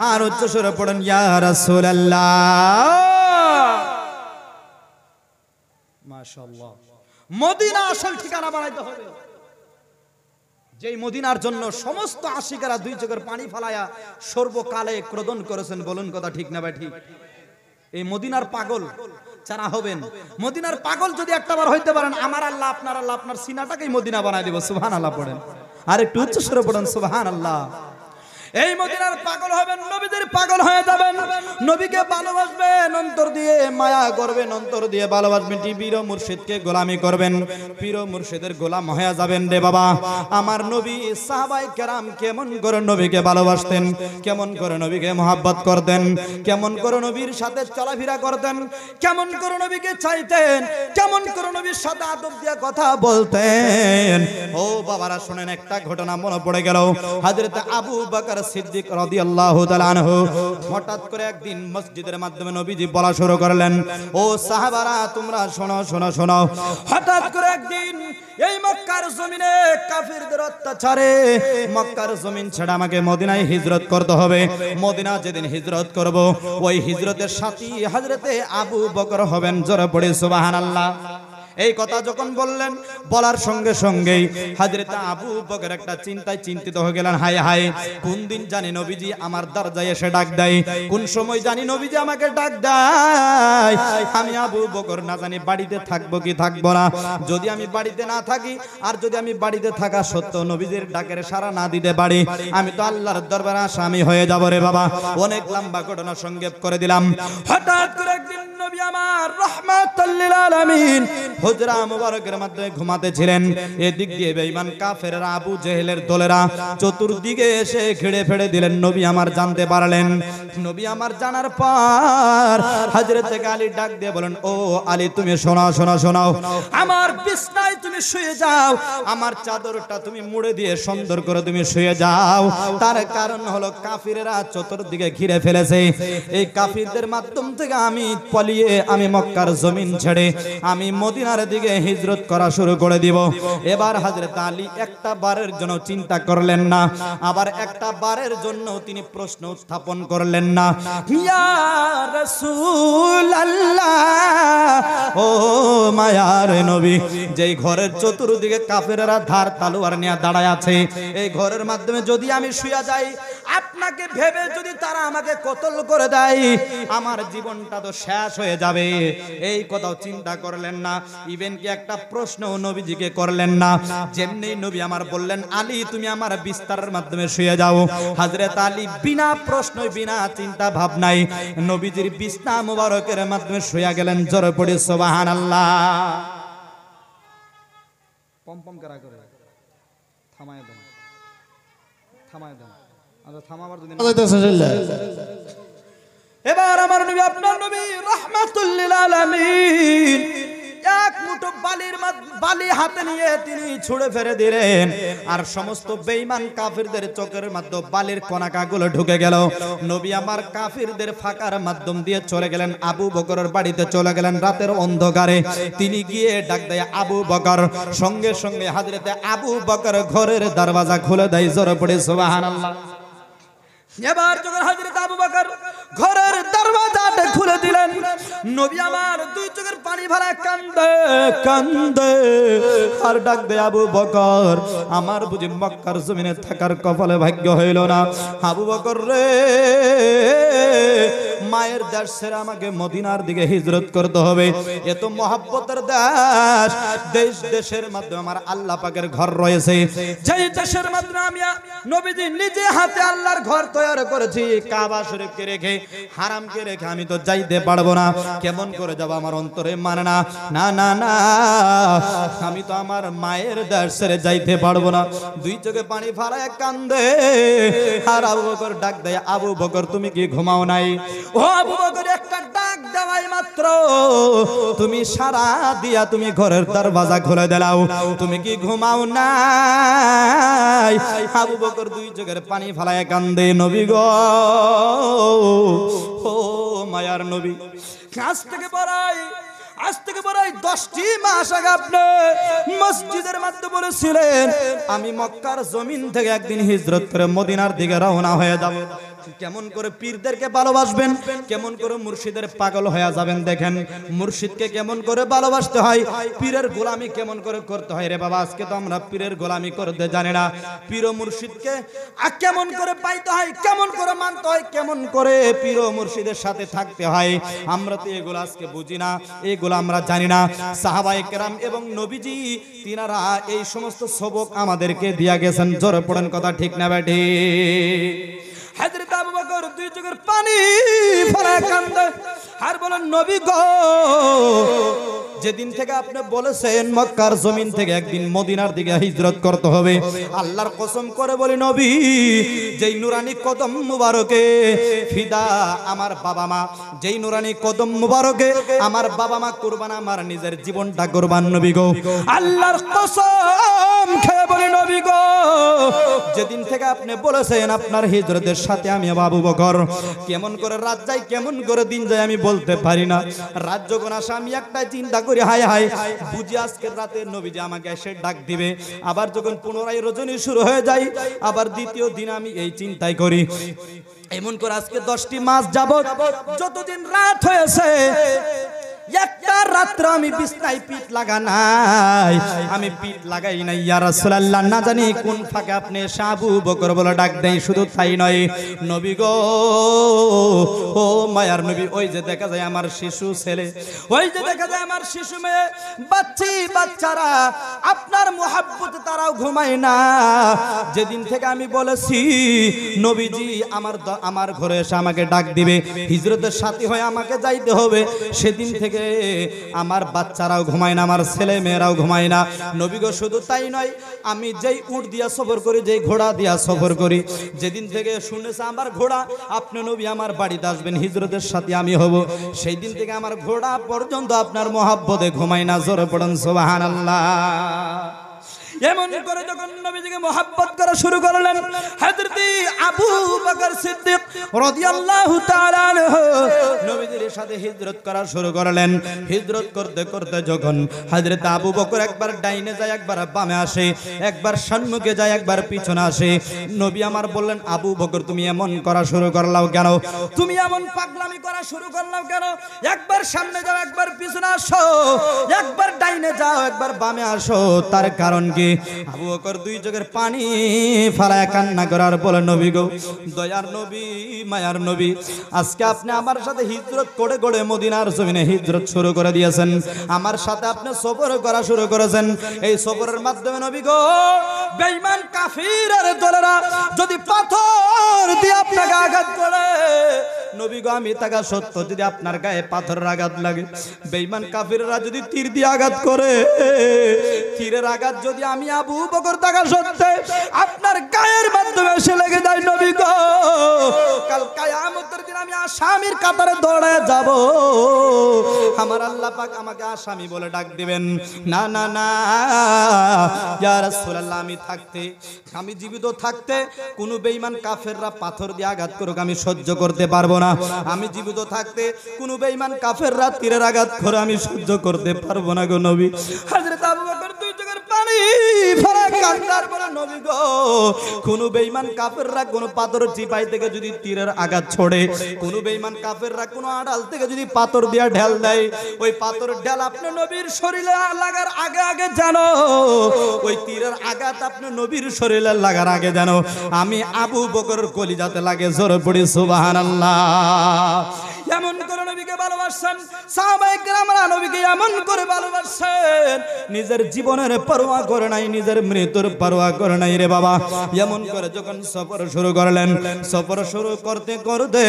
আর উচ্চ স্বরে পড়েন ইয়া রাসূলুল্লাহ। মাশাআল্লাহ। মদিনা আসল ঠিকানা বানাইতে হবে, যেই মদিনার জন্য সমস্ত আশিকেরা দুই চোখের পানি ফালায়া সর্বকালে ক্রোধন করেছেন। বলুন কথা ঠিক না ভাই ঠিক? এই মদিনার পাগল যারা হবেন, মদিনার পাগল যদি একটাবার হইতে পারেন, আমার আল্লাহ আপনার আল্লাহ আপনার সিনাটাকেই মদিনা বানায় দিব। সুবহানাল্লাহ পড়েন, আর একটু উচ্চ স্বরে পড়েন সুবহানাল্লাহ। এই মদিনার পাগল হবেন, নবীদের পাগল হয়ে যাবেন, নবীকে ভালোবাসবেন অন্তর দিয়ে, মায়া করবেন অন্তর দিয়ে, ভালোবাসবেন। পীর মুর্শিদকে গোলামি করবেন, পীর মুর্শিদের গোলাম হয়ে যাবেন রে বাবা। আমার নবী সাহাবায়ে কেরাম কেমন করে নবীকে ভালোবাসতেন, কেমন করে নবীকে মহব্বত করতেন, কেমন করে নবীর সাথে চলাফেরা করতেন, কেমন করে নবীকে চাইতেন, কেমন করে নবীর সাথে আদব দিয়ে কথা বলতেন। ও বাবারা শুনেন, একটা ঘটনা মনে পড়ে গেল। হযরত আবু বকর সিদ্দিক রাদিয়াল্লাহু তাআলা আনহু হঠাৎ করে একদিন মসজিদের মাধ্যমে নবীজি বলা শুরু করলেন, ও সাহাবারা তোমরা শোনো শোনো শোনো। হঠাৎ করে একদিন এই মক্কার জমিনে কাফিরদের অত্যাচারে মক্কার জমিন ছেড়ে আমাকে মদিনায় হিজরত করতে হবে। মদিনা যেদিন হিজরত করব, ওই হিজরতের সাথী হযরতে আবু বকর হবেন। জোরে পড়ে সুবহানাল্লাহ। এই কথা যখন বললেন, বলার সঙ্গে সঙ্গেই হযরত আবু বকর একটা চিন্তায় চিন্তিত হয়ে গেলেন। হায় হায়, কোন দিন জানি নবীজি আমার দরজায় এসে ডাক দেয়, কোন সময় জানি নবীজি আমাকে ডাক দেয়। আমি আবু বকর না জানি বাড়িতে থাকবো কি থাকবো না। যদি আমি বাড়িতে না থাকি, আর যদি আমি বাড়িতে থাকা সত্ত্বেও নবীজির ডাকের সাড়া না দিতে পারি, আমি তো আল্লাহর দরবারে আসামি হয়ে যাব রে বাবা। অনেক লম্বা ঘটনা সংক্ষেপ করে দিলাম। হঠাৎ করে একদিন নবী আমার রাহমাতুল লিল আলামিন হুজরা মুবারকের মধ্যে ঘুমাতেছিলেন। এদিক দিয়ে বেঈমান কাফেররা আবু জেহেলের দলেরা চতুর্দিকে এসে ঘিরে ফেড়ে দিলেন। নবী আমার জানতে পারলেন। নবী আমার জানার পর হযরত আলী ডাক দিয়ে বলেন, ও আলী তুমি শোনাও শোনাও শোনাও, আমার বিছনায় তুমি শুয়ে যাও, আমার চাদরটা তুমি মুড়ে দিয়ে সুন্দর করে তুমি শুয়ে যাও। তার কারণ হলো কাফিররা চতুর্দিকে ঘিরে ফেলেছে। এই কাফিরদের মাধ্যম থেকে আমি পালিয়ে আমি মক্কার জমিন ছেড়ে আমি মদিনার দিকে হিজরত করা শুরু করে দিব। এবার হযরত আলী একটা বারের জন্য চিন্তা করলেন না, আবার একটা বারের জন্য তিনি প্রশ্ন উত্থাপন করলেন না। ইয়া রাসূলুল্লাহ, ও মায়ার নবী, যেই ঘরের চতুর্দিকে কাফেররা ধার তলোয়ার নিয়ে দাঁড়ায় আছে, এই ঘরের মাধ্যমে যদি আমি শুয়ে যাই, আপনাকে ভেবে যদি তারা আমাকে কতল করে দেয়, আমার জীবনটা তো শেষ হয়ে যাবে। এই কথাও চিন্তা করলেন না। ইভেন কি একটা প্রশ্ন নবীজিকে করলেন না। যেমনি নবী আমার বললেন, আলী তুমি আমার বিস্তারের মাধ্যমে শুয়ে যাও, হযরত আলী বিনা প্রশ্ন বিনা চিন্তা ভাবনায় নবীজির বিছনা মুবারকের মাধ্যমে শুয়ে গেলেন। জোরে পড়ে সুবহানাল্লাহ। পমপম করা করে থামায় দেন, থামায় দেন। আচ্ছা থামাবার দিন। এবার আমার নবী আপনার নবী রাহমাতুল লিল আলামিন এক মুঠো বালি হাতে নিয়ে তিনি ছুঁড়ে ফেলে দিলেন, আর সমস্ত বেঈমান কাফিরদের চোখের মধ্যে বালির কণাকাগুলো ঢুকে গেল। নবী আমার কাফিরদের ফাঁকার মাধ্যম দিয়ে চলে গেলেন, আবু বকরের বাড়িতে চলে গেলেন। রাতের অন্ধকারে তিনি গিয়ে ডাক দেয় আবু বকর। সঙ্গে সঙ্গে হযরতে আবু বকর ঘরের দরওয়াজা খুলে দেয়। জোরে পড়ে সুবহানাল্লাহ। এবার যখন হযরত আবু বকর ঘরের দরওয়াজাটা খুলে দিলেন, নবী আমার দুই চোখের পানি ভরা কান্দে কান্দে আর ডাক দেয়, আবু বকর আমার বুঝি মক্কার জমিনে থাকার কপালে ভাগ্য হইল না। আবু বকর রে, মায়ের দেশ ছেড়ে আমাকে মদিনার দিকে হিজরত করতে হবে। এত মহব্বতের দেশ, দেশ দেশের মাধ্যমে আমার আল্লাহ পাকের ঘর রয়েছে, যেই দেশের মাধ্যমে আমি নবীজি নিজে হাতে আল্লাহর ঘর তৈরি করেছি। কাবা শরীফকে রেখে, হারামকে রেখে আমি তো যাইতে পারবো না। কেমন করে যাব? আমার অন্তরে মানে না। না না না, আমি তো আমার মায়ের দেশ ছেড়ে যাইতে পারবো না। দুই চোখে পানি ফালায় কান্দে। আর আবু বকর ডাক দেয়, আবু বকর তুমি কি ঘুমাও নাই? ও আবু বকর একটা ডাক দেওয়াই মাত্র তুমি সারা দিয়া তুমি ঘরের দরওয়াজা খুলে দিলাও, তুমি কি ঘুমাও নাই? আবু বকর দুই চোখের পানি ফালায় কান্দে। নবী গো, ও মায়ার নবী, আজ থেকে পড়াই 10টি মাস আগে আপনি মসজিদের মধ্যে বলেছিলেন আমি মক্কার জমিন থেকে একদিন হিজরত করে মদিনার দিকে রওনা হয়ে যাব। কেমন করে পীরদেরকে ভালোবাসবেন, কেমন করে মুর্শিদের পাগল হয়ে যাবেন। দেখেন মুর্শিদকে কেমন করে ভালোবাসতে হয়, পীরের গোলামি কেমন করে করতে হয় রে বাবা। আজকে তো আমরা পীরের গোলামি করতে জানি না। পীর ও মুর্শিদকে কেমন করে পাইতে হয়, কেমন করে মানতে হয়, কেমন করে পীর ও মুর্শিদের সাথে থাকতে হয়, আমরা তো এগুলো আজকে বুঝি না, এগুলো আমরা জানি না। সাহাবায়ে কেরাম এবং নবীজি তিনারা এই সমস্ত সবক আমাদেরকে দিয়া গেছেন। জোরে পড়েন কথা ঠিক না বেঠি? হযরত আবু বকর দুই চোখের পানি ফেলে কান্দে আর বলেন, নবী গো, যেদিন থেকে আপনি বলেছেন মক্কার জমিন থেকে একদিন মদিনার দিকে হিজরত করতে হবে, আল্লাহর কসম করে বলি নবী, যেই নুরানি কদম মুবারকে ফিদা আমার বাবা মা, যেই নুরানি কদম মুবারকে আমার বাবা মা কুরবান, আমার নিজের জীবনটা কুরবান নবী গো, আল্লাহর কসম খেয়ে বলি নবী গো, যেদিন থেকে আপনি বলেছেন আপনার হিজরতের সাথে আমি আবু বকর, কেমন করে রাত যায়, কেমন করে দিন যায় আমি বলতে পারি না। রাত যখন আসে আমি একটাই চিন্তা করি, হায় হায় বুঝি আজকের রাতে নবীজি আমাকে এসে ডাক দিবে। আবার যখন পুনরায় রজনী শুরু হয়ে যায়, আবার দ্বিতীয় দিন আমি এই চিন্তাই করি। এমন করে আজকে 10টি মাস যাবত যতদিন রাত হয়েছে, একটা রাত্র আমি বিছনায় পিঠ লাগা নাই, আমি পিঠ লাগাই নাই। ইয়া রাসূলুল্লাহ, না জানি কোন ফাঁকে আপনি আবু বকর বলে ডাক দেয়। শুধু তাই নয় নবী গো, ও মায়ার নবী, ওই যে দেখা যায় আমার শিশু ছেলে, ওই যে দেখা যায় আমার শিশু মেয়ে, বাচ্চারা আপনার মুহাব্বতে তারাও ঘুমায় না। যেদিন থেকে আমি বলেছি নবীজি আমার ঘরে এসে আমাকে ডাক দিবে, হিজরতের সাথী হয়ে আমাকে যাইতে হবে, সেদিন থেকে আমার বাচ্চারাও ঘুমায় না, আমার ছেলে মেয়েরাও ঘুমায় না। নবী গো, শুধু তাই নয়, আমি যেই উট দিয়া সফর করি, যেই ঘোড়া দিয়া সফর করি, যেদিন থেকে শুনেছে আমার ঘোড়া আপনি নবী আমার বাড়িতে আসবেন, হিজরতের সাথে আমি হব, সেই দিন থেকে আমার ঘোড়া পর্যন্ত আপনার মহব্বতে ঘুমায় না। জোরে পড়েন সুবহানাল্লাহ। এমন করে যখন নবীজিকে মহব্বত করা শুরু করলেন হযরত আবু বকর সিদ্দিক রাদিয়াল্লাহু তাআলা আনহু নবীজির সাথে হিজরত করা শুরু করলেন। হিজরত করতে করতে যখন হযরত আবু বকর একবার ডাইনে যায়, একবার বামে আসে, একবার সম্মুখে যায়, একবার পিছনে আসে, নবী আমার বললেন, আবু বকর তুমি এমন করা শুরু করলাও কেন, তুমি এমন পাগলামি করা শুরু করলাও কেন, একবার সামনে যাও, একবার পিছনে আসো, একবার ডাইনে যাও, একবার বামে আসো, তার কারণ কি? আবু বকর দুই চোখের পানি ফেলায় কান্না করার বলে, নবী গো, দয়ার নবী, মায়ার নবী, আজকে আপনি আমার সাথে হিজরত করে করে মদিনার জমিনে হিজরত শুরু করে দিয়েছেন, আমার সাথে আপনি সফর করা শুরু করেছেন। এই সফরের মাধ্যমে নবী গো, বেঈমান কাফিরের দলেরা যদি পাথর দিয়ে আপনাকে আঘাত করে, নবী গো, আমি থাকা সত্য যদি আপনার গায়ে পাথরের আঘাত লাগে, বেঈমান কাফিররা যদি তীর দিয়ে আঘাত করে, তীরের আঘাত যদি আমি আবু বকর থাকা সত্ত্বে আপনার গায়ের মাধ্যমে এসে লেগে যায়, নবী গো, কাল কিয়ামতের দিন আমি আসামির কাতারে দৌড়ে যাব, আমার আল্লাহ পাক আমাকে আসামি বলে ডাক দিবেন। না না না, ইয়া রাসূলুল্লাহ, আমি জীবিত থাকতে কোন বেঈমান কাফেররা পাথর দিয়ে আঘাত করুক আমি সহ্য করতে পারবো না। আমি জীবিত থাকতে কোন বেঈমান কাফেররা তীরের আঘাত করে আমি সহ্য করতে পারবো না গো নবী। হযরত আবু বকর দুই চোখের পানি ফেলে কান্নার বলে, নবী গো, কোন বেঈমান কাফেররা কোন পাথর চিপাই থেকে যদি তীরের আঘাত ছড়ে, কোন বেঈমান কাফেররা কোন আড়াল থেকে যদি পাথর দিয়ে ঢেল দেয়, ওই পাথরের ঢেল আপনি নবীর শরীরে লাগার আগে আগে জানো, ওই তীরের আঘাত আপনি নবীর শরীরে লাগার আগে জানো আমি আবু বকরের কলিজাতে লাগে। জোরে পড়ি সুবহানাল্লাহ। এমন করে নবীকে ভালোবাসেন সাহাবায়ে কেরামরা, নবীকে এমন করে ভালোবাসেন, নিজের জীবনের পরোয়া করে নাই, নিজের মৃত্যুর পরোয়া করে নাই রে বাবা। এমন করে যখন সফর শুরু করলেন, সফর শুরু করতে করতে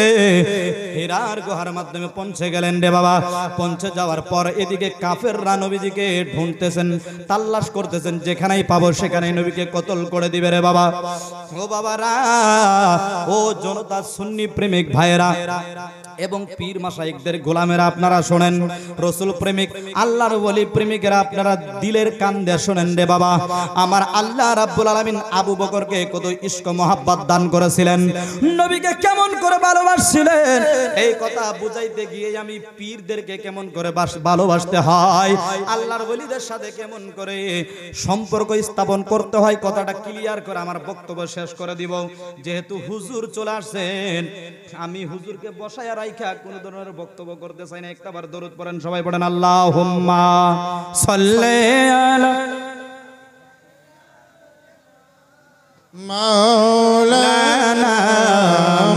হিরার গুহার মাধ্যমে পৌঁছে গেলেন রে বাবা। পৌঁছে যাওয়ার পর এদিকে কাফেররা নবীজিকে ঢুঁড়তেছেন, তালাশ করতেছেন, যেখানেই পাবো সেখানেই নবীকে কতল করে দিবে রে বাবা। ও বাবারা, ও জনতা সুন্নি প্রেমিক ভাইরা, এবং পীর মাশাইখদের গোলামেরা আপনারা শোনেন, রাসূল প্রেমিক আল্লাহর ওলি প্রেমিকেরা আপনারা দিলের কান দিয়ে শোনেন রে বাবা। আমার আল্লাহ রাব্বুল আলামিন আবু বকরকে কত ইশক মোহাব্বত দান করেছিলেন, নবীকে কেমন করে ভালোবাসছিলেন, এই কথা বুঝাইতে গিয়ে আমি পীরদেরকে কেমন করে ভালোবাসতে হয়, আল্লাহর ওলিদের সাথে কেমন করে সম্পর্ক স্থাপন করতে হয়, কথাটা ক্লিয়ার করে আমার বক্তব্য শেষ করে দিব। যেহেতু হুজুর চলে আসছেন, আমি হুজুরকে বসায়া রাইখা কোন ধরনের বক্তব্য করতে চাই না। একটাবার দরুদ পড়েন, সবাই পড়েন আল্লাহুম্মা সাল্লি আলা মাওলানা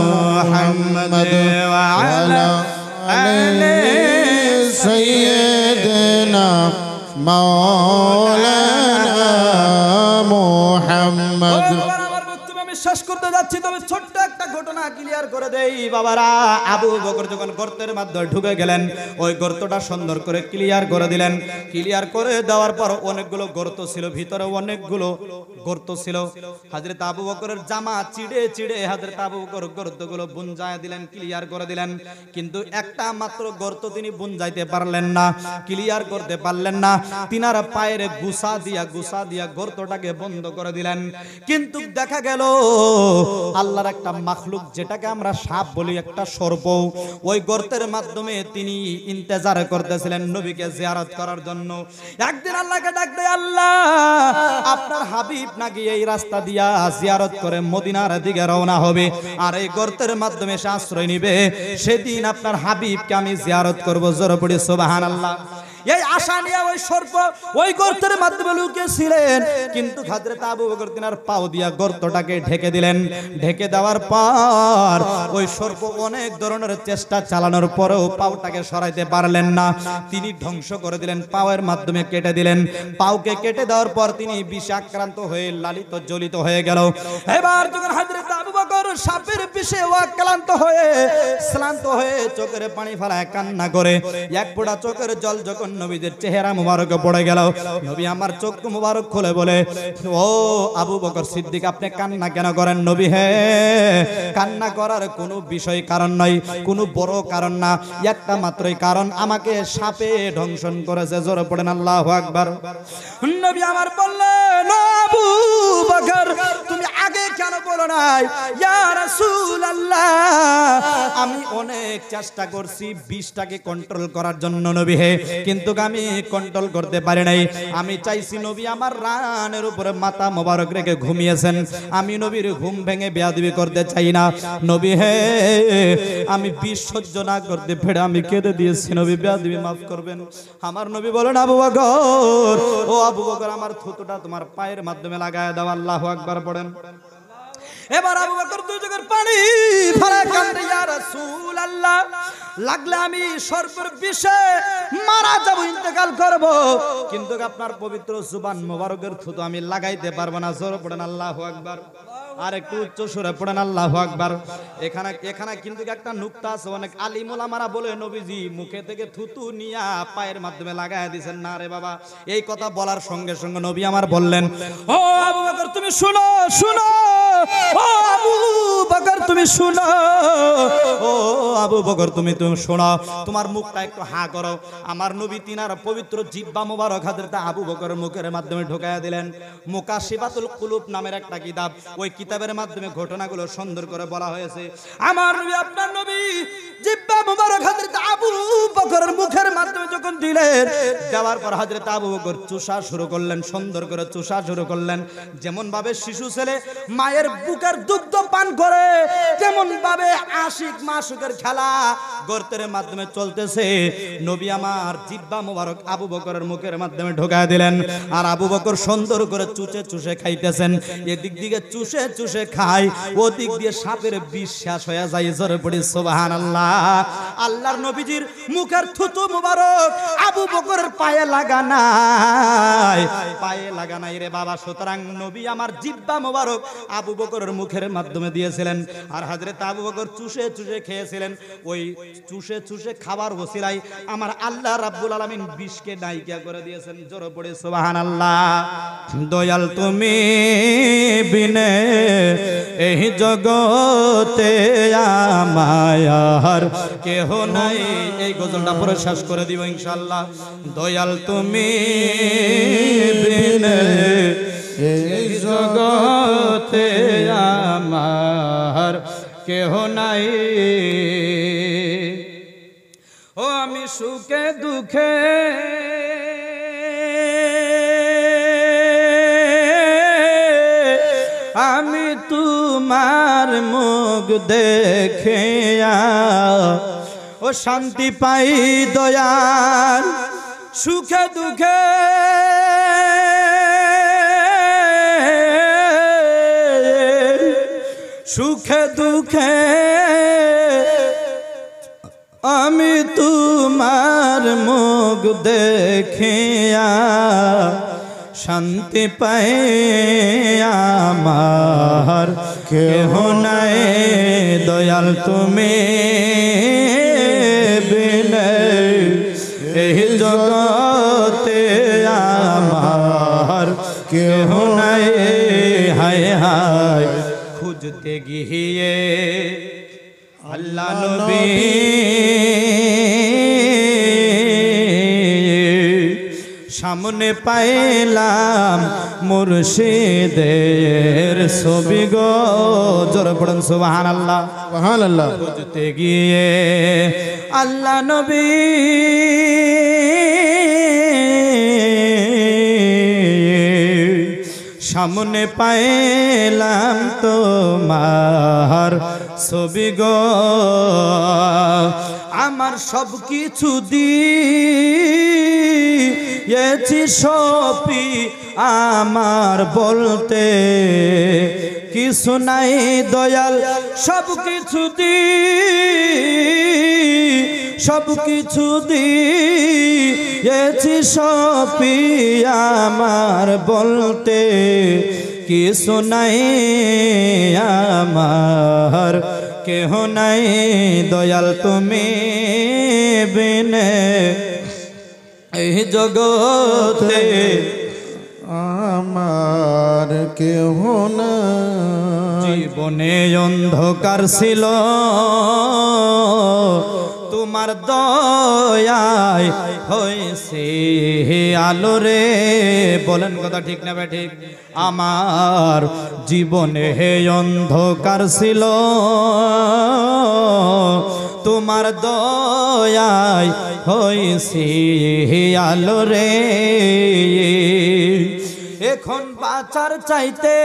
মুহাম্মদ ওয়া আলা আলি সাইয়্যিদিনা মাওলানা মুহাম্মদ। শেষ করতে যাচ্ছি, তবে ছোট্ট একটা ঘটনা ক্লিয়ার করে দেই বাবারা। আবু বকর যখন গর্তের মধ্যে ঢুকে গেলেন, ওই গর্তটা সুন্দর করে ক্লিয়ার করে দিলেন। ক্লিয়ার করে দেওয়ার পর অনেকগুলো গর্ত ছিল, ভিতরে অনেকগুলো গর্ত ছিল। হযরত আবু বকরের জামা চিড়ে চিড়ে হযরত আবু বকর গর্তগুলো বুনজায় দিলেন, ক্লিয়ার করে দিলেন। কিন্তু একটা মাত্র গর্ত তিনি বুনজাইতে পারলেন না, ক্লিয়ার করতে পারলেন না। তিনার পায়ের গুসা দিয়া গর্তটাকে বন্ধ করে দিলেন। কিন্তু দেখা গেল আল্লাহর একটা মাখলুক, যেটাকে আমরা সাপ বলি, একটা সর্প, ওই গর্তের মাধ্যমে তিনি ইন্তজার করতেছিলেন নবীকে জিয়ারত করার জন্য। একদিন আল্লাহকে ডাক দেয়, আল্লাহ আপনার হাবিব নাকি এই রাস্তা দিয়া জিয়ারত করে মদিনার দিকে রওনা হবে, আর এই গর্তের মাধ্যমে সে আশ্রয় নিবে, সেদিন আপনার হাবিবকে আমি জিয়ারত করব। জোরে পড়ি সুবহানাল্লাহ। এই আশা নিয়ে ওই সর্প ওই গর্তের মাধ্যমে লুকিয়েছিলেন। কিন্তু হযরত আবু বকর তিনার পাও দিয়া গর্তটাকে ঢেকে দিলেন। ঢেকে দেওয়ার পর ওই সর্প অনেক ধরনের চেষ্টা চালানোর পরেও পাওটাকে সরাইতে পারলেন না। তিনি ধ্বংস করে দিলেন, পাওয়ের মাধ্যমে কেটে দিলেন। পাওকে কেটে দেওয়ার পর তিনি বিষে আক্রান্ত হয়ে লালিত জ্বলিত হয়ে গেল। এবার যখন হযরত আবু বকর সাপের বিষে আক্রান্ত হয়ে শ্রান্ত হয়ে চোখের পানি ফেলায় কান্না করে, এক ফোঁটা চোখের জল যখন নবীদের চেহারা মুবারকে পড়ে গেল, নবী আমার চোখ মুবারক খুলে বলে, ও আবু বকর সিদ্দিক, আপনি কান্না কেন করেন? নবী, হে কান্না করার কোনো বিষয় কারণ নয়, কোনো বড় কারণ না, একটা মাত্রই কারণ, আমাকে সাপে দংশন করেছে। জোরে পড়েন আল্লাহু আকবার। নবী আমার বললেন, আবু বকর তুমি আগে কেন বলো নাই? ইয়া রাসূলুল্লাহ, আমি অনেক চেষ্টা করছি বিষটাকে কন্ট্রোল করার জন্য নবী হে, কিন্তু আমি কন্ট্রোল করতে পারি নাই। আমি চাইছি নবী আমার রানের উপরে মাথা মোবারক রেখে ঘুমিয়েছেন, আমি নবীর ঘুম ভেঙে বেয়াদবি করতে চাই না। নবী হে, আমি বিষ সহ্য না করতে পেরে আমি কেঁদে দিয়েছি, নবী বেয়াদবি মাফ করবেন। আমার নবী বলেন, আবু বকর, ও আবু বকর, আমার থুতুটা তোমার পায়ের মাধ্যমে লাগায় দাও। আল্লাহু আকবার পড়েন। এবার আবু বকর দুই চোখের পানি ফেলে কান্দে, ইয়া রাসূলুল্লাহ, লাগলে আমি সর্পের বিষে মারা যাব, ইন্তেকাল করব, কিন্তু আপনার পবিত্র জুবান মোবারকের থুতু আমি লাগাইতে পারবো না। জোরে পড়েন আল্লাহু আকবার। আর একটু উচ্চ সুরে পড়েন আল্লাহু আকবার। এখানে কিন্তু একটা নুকতা আছে, অনেক আলিম ওলামারা বলে নবীজি মুখে থেকে থুতু নিয়া পায়ের মাধ্যমে লাগায় দিয়েছেন। না রে বাবা, এই কথা বলার সঙ্গে সঙ্গে নবী আমার বললেন, ও আবু বকর তুমি শুনো, শুনো, ও আবু বকর তুমি শুনো, ও আবু বকর তুমি শোনো, তোমার মুখটা একটু হা করো। আমার নবী তিনার পবিত্র জিহ্বা মোবারক হযরত আবু বকরের মুখের মাধ্যমে ঢোকায়া দিলেন। মুকাশিফাতুল কুলুব নামের একটা কিতাব, ওই কিতাবের মাধ্যমে ঘটনাগুলো সুন্দর করে বলা হয়েছে। আমার নবী আপনার নবী জিহ্বা মোবারক হযরত আবু বকরের মুখের মাধ্যমে যখন দিলেন, দেওয়ার পর হযরত আবু বকর চুষা শুরু করলেন, সুন্দর করে চুষা শুরু করলেন। যেমন ভাবে শিশু ছেলে মায়ের বুকের দুগ্ধ পান করে, তেমন ভাবে আশিক মাসুকের খেলা গর্তের মাধ্যমে চলতেছে। নবী আমার জিহ্বা মোবারক আবু বকরের মুখের মাধ্যমে ঢোকায় দিলেন, আর আবু বকর সুন্দর করে চুষে চুষে খাইতেছেন। এদিক দিকে চুষে চুষে খায়, ওদিক দিয়ে সাপের বিষ শেষ হয়ে যায়। জোরে পড়ি সুবহানাল্লাহ। আল্লাহর নবীজির মুখের থুতু মুবারক আবু বকরের পায়ে লাগা নাই, পায়ে লাগা নাই রে বাবা। সুতরাং নবী আমার জিহ্বা মুবারক আবু বকরের মুখের মাধ্যমে দিয়েছিলেন, আর হযরত আবু বকর চুষে চুষে খেয়েছিলেন। ওই চুষে চুষে খাবার ওসিলায় আমার আল্লাহ রাব্বুল আলামিন বিষকে নাইকিয়া করে দিয়েছেন। জোরে পড়ে সুবহানাল্লাহ। দয়াল তুমি বিনে এই জগতে আমার কেহ নাই। এই গজলটা পরে শেষ করে দিব ইনশাআল্লাহ। দয়াল তুমি বিনে এই জগতে আমার কেহ নাই। ও আমি সুখে দুঃখে আমি তোমার মুখ দেখে ও শান্তি পাই দয়াল। সুখে দুঃখে সুখে দুঃখে আমি তোমার মুখ দেখিয়া শান্তি পাই আমার কেহ নাই। দয়াল তুমি বিনে এই জগতে আমার কেহ নাই। হায় হায় খুঁজতে গিয়ে আল্লাহ নবী সামনে পাইলাম মুর্শিদের ছবি গো। জোরে পড়েন সুবহানাল্লাহ সুবহানাল্লাহ। খুঁজতে গিয়ে আল্লাহ নবী সামনে পাইলাম তোমার ছবি গো। আমার সব কিছু দিয়েছি সপি আমার বলতে কিছু নাই দয়াল। সব কিছু সব কিছু দিয়েছি সপি আমার বলতে কিছু নাই আমার কেহ নাই। দয়াল তুমি বিনে এই জগতে আমার কেহ নাই। জীবনে অন্ধকার ছিল তোমার দয়ায় হয়েছে আলো রে। বলেন কথা ঠিক না বে ঠিক? আমার জীবনে অন্ধকার ছিল তোমার দয়ায় হয়েছে আলো রে। এখন বাঁচার চাইতে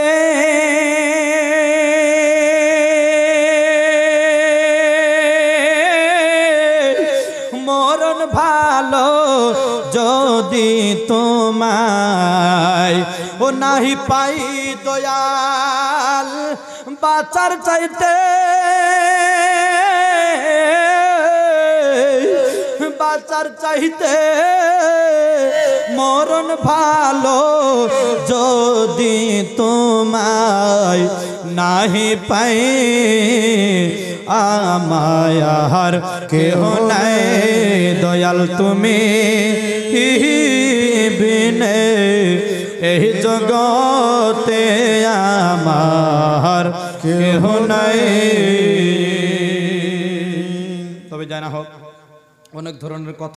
মরণ ভালো যদি তোমায় ও নাহি পাই দয়াল। বাঁচার চাইতে বাঁচার চাইতে মরণ ভালো যদি তোমায় নাহি পাই আমায় আর কেহ নাই। দয়াল তুমি বিনে এই জগতে আমার কেহ নাই। তবে জানা হোক অনেক ধরনের কথা।